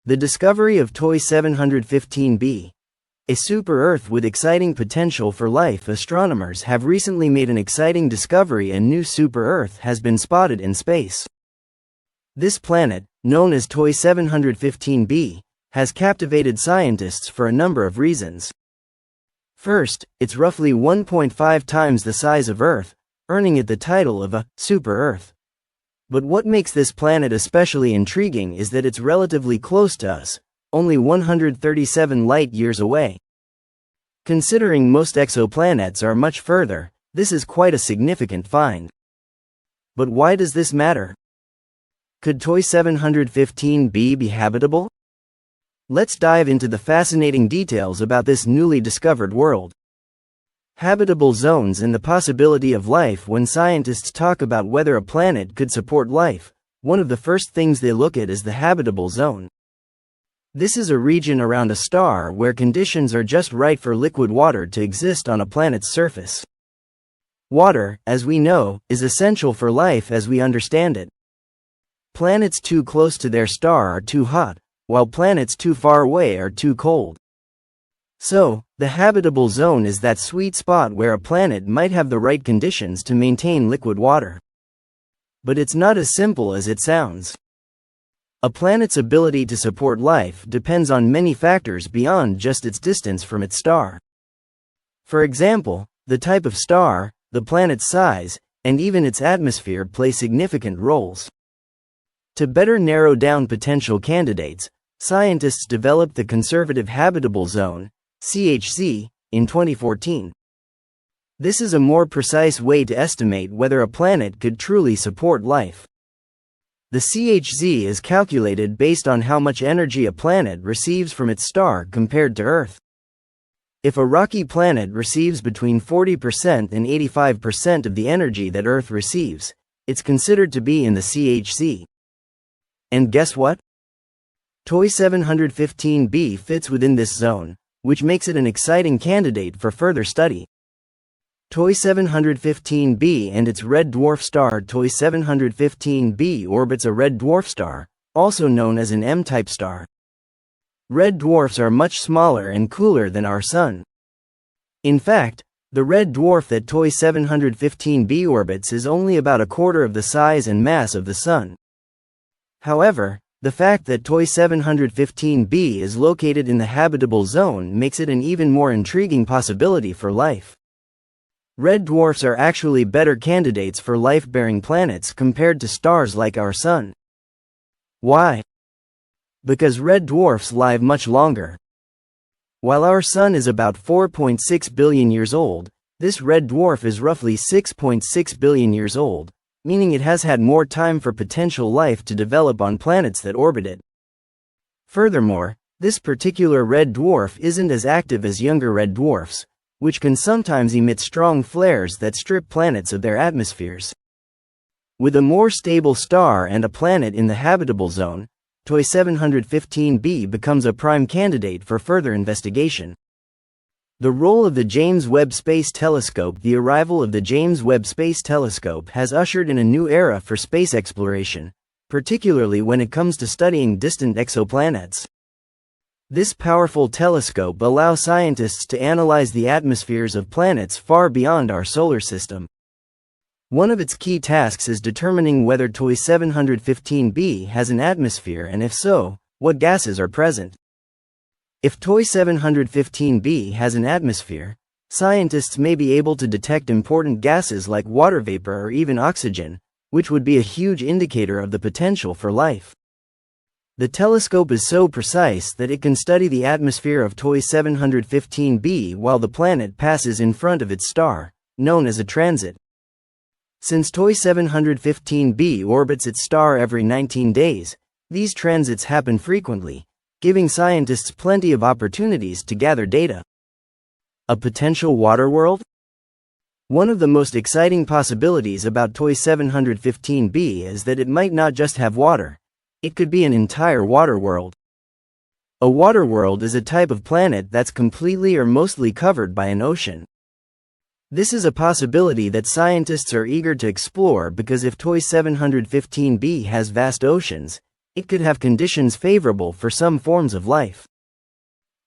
The discovery of TOI 715b, a super-Earth with exciting potential for life. Astronomers have recently made an exciting discovery. A new super-Earth has been spotted in space. This planet, known as TOI 715b, has captivated scientists for a number of reasons. First, it's roughly 1.5 times the size of Earth, earning it the title of a super-Earth. But what makes this planet especially intriguing is that it's relatively close to us, only 137 light-years away. Considering most exoplanets are much further, this is quite a significant find. But why does this matter? Could TOI 715b be habitable? Let's dive into the fascinating details about this newly discovered world. Habitable zones and the possibility of life. When scientists talk about whether a planet could support life, one of the first things they look at is the habitable zone. This is a region around a star where conditions are just right for liquid water to exist on a planet's surface. Water, as we know, is essential for life as we understand it. Planets too close to their star are too hot, while planets too far away are too cold. So, the habitable zone is that sweet spot where a planet might have the right conditions to maintain liquid water. But it's not as simple as it sounds. A planet's ability to support life depends on many factors beyond just its distance from its star. For example, the type of star, the planet's size, and even its atmosphere play significant roles. To better narrow down potential candidates, scientists developed the Conservative Habitable Zone, CHZ, in 2014. This is a more precise way to estimate whether a planet could truly support life. The CHZ is calculated based on how much energy a planet receives from its star compared to Earth. If a rocky planet receives between 40% and 85% of the energy that Earth receives, it's considered to be in the CHZ. And guess what? TOI 715b fits within this zone, which makes it an exciting candidate for further study. TOI 715b and its red dwarf star. TOI 715b orbits a red dwarf star, also known as an M-type star. Red dwarfs are much smaller and cooler than our Sun. In fact, the red dwarf that TOI 715b orbits is only about a quarter of the size and mass of the Sun. However, the fact that TOI 715b is located in the habitable zone makes it an even more intriguing possibility for life. Red dwarfs are actually better candidates for life-bearing planets compared to stars like our Sun. Why? Because red dwarfs live much longer. While our Sun is about 4.6 billion years old, this red dwarf is roughly 6.6 billion years old, meaning it has had more time for potential life to develop on planets that orbit it. Furthermore, this particular red dwarf isn't as active as younger red dwarfs, which can sometimes emit strong flares that strip planets of their atmospheres. With a more stable star and a planet in the habitable zone, TOI 715b becomes a prime candidate for further investigation. The role of the James Webb Space Telescope. The arrival of the James Webb Space Telescope has ushered in a new era for space exploration, particularly when it comes to studying distant exoplanets. This powerful telescope allows scientists to analyze the atmospheres of planets far beyond our solar system. One of its key tasks is determining whether TOI 715b has an atmosphere, and if so, what gases are present. If TOI 715b has an atmosphere, scientists may be able to detect important gases like water vapor or even oxygen, which would be a huge indicator of the potential for life. The telescope is so precise that it can study the atmosphere of TOI 715b while the planet passes in front of its star, known as a transit. Since TOI 715b orbits its star every 19 days, these transits happen frequently, giving scientists plenty of opportunities to gather data. A potential water world? One of the most exciting possibilities about TOI 715b is that it might not just have water. It could be an entire water world. A water world is a type of planet that's completely or mostly covered by an ocean. This is a possibility that scientists are eager to explore because if TOI 715b has vast oceans, it could have conditions favorable for some forms of life.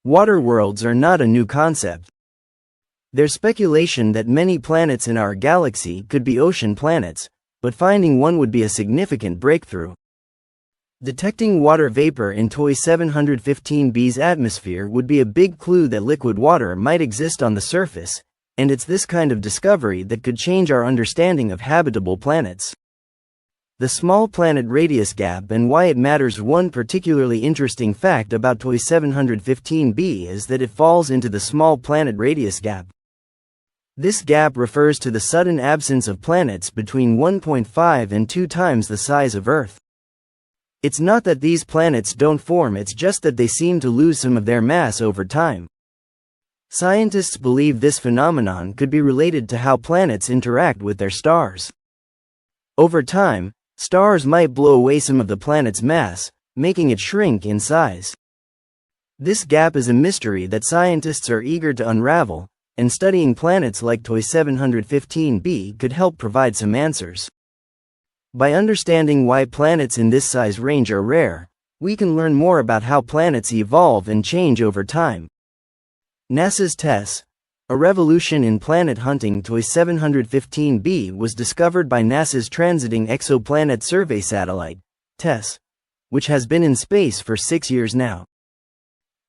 Water worlds are not a new concept. There's speculation that many planets in our galaxy could be ocean planets, but finding one would be a significant breakthrough. Detecting water vapor in TOI 715b's atmosphere would be a big clue that liquid water might exist on the surface, and it's this kind of discovery that could change our understanding of habitable planets. The small planet radius gap and why it matters. One particularly interesting fact about TOI 715b is that it falls into the small planet radius gap. This gap refers to the sudden absence of planets between 1.5 and 2 times the size of Earth. It's not that these planets don't form, it's just that they seem to lose some of their mass over time. Scientists believe this phenomenon could be related to how planets interact with their stars. Over time, stars might blow away some of the planet's mass, making it shrink in size. This gap is a mystery that scientists are eager to unravel, and studying planets like TOI 715b could help provide some answers. By understanding why planets in this size range are rare, we can learn more about how planets evolve and change over time. NASA's TESS, a revolution in planet hunting. TOI 715b was discovered by NASA's Transiting Exoplanet Survey Satellite, TESS, which has been in space for 6 years now.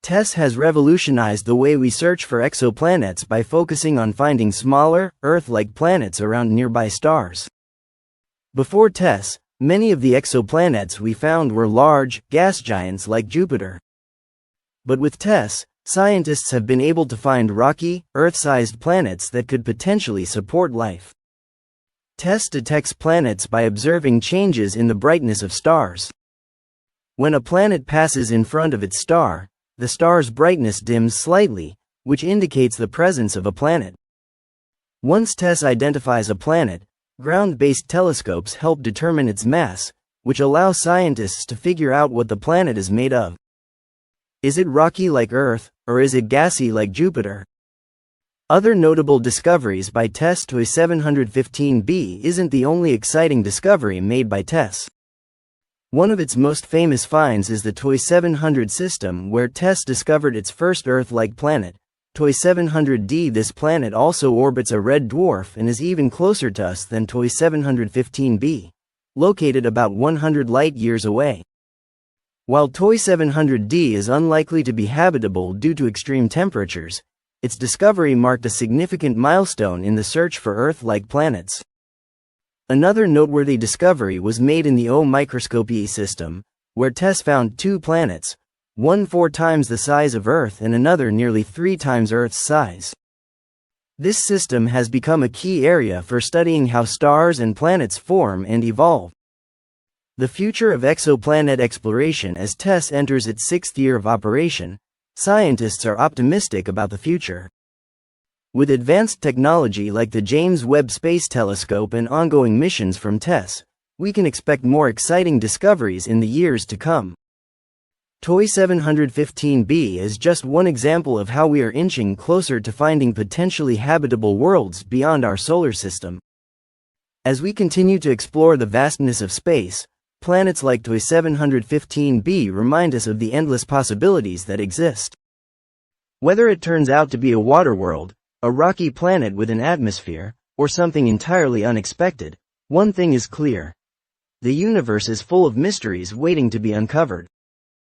TESS has revolutionized the way we search for exoplanets by focusing on finding smaller, Earth-like planets around nearby stars. Before TESS, many of the exoplanets we found were large, gas giants like Jupiter. But with TESS, scientists have been able to find rocky, Earth-sized planets that could potentially support life. TESS detects planets by observing changes in the brightness of stars. When a planet passes in front of its star, the star's brightness dims slightly, which indicates the presence of a planet. Once TESS identifies a planet, ground-based telescopes help determine its mass, which allows scientists to figure out what the planet is made of. Is it rocky like Earth, or is it gassy like Jupiter? Other notable discoveries by TESS. TOI 715b isn't the only exciting discovery made by TESS. One of its most famous finds is the TOI 700 system, where TESS discovered its first Earth-like planet, TOI 700d. This planet also orbits a red dwarf and is even closer to us than TOI 715b, located about 100 light-years away. While TOI 700d is unlikely to be habitable due to extreme temperatures, its discovery marked a significant milestone in the search for Earth-like planets. Another noteworthy discovery was made in the O microscopy system, where TESS found 2 planets, one 4 times the size of Earth and another nearly 3 times Earth's size. This system has become a key area for studying how stars and planets form and evolve. The future of exoplanet exploration. As TESS enters its 6th year of operation, scientists are optimistic about the future. With advanced technology like the James Webb Space Telescope and ongoing missions from TESS, we can expect more exciting discoveries in the years to come. TOI 715b is just one example of how we are inching closer to finding potentially habitable worlds beyond our solar system. As we continue to explore the vastness of space, planets like TOI 715b remind us of the endless possibilities that exist. Whether it turns out to be a water world, a rocky planet with an atmosphere, or something entirely unexpected, one thing is clear: the universe is full of mysteries waiting to be uncovered.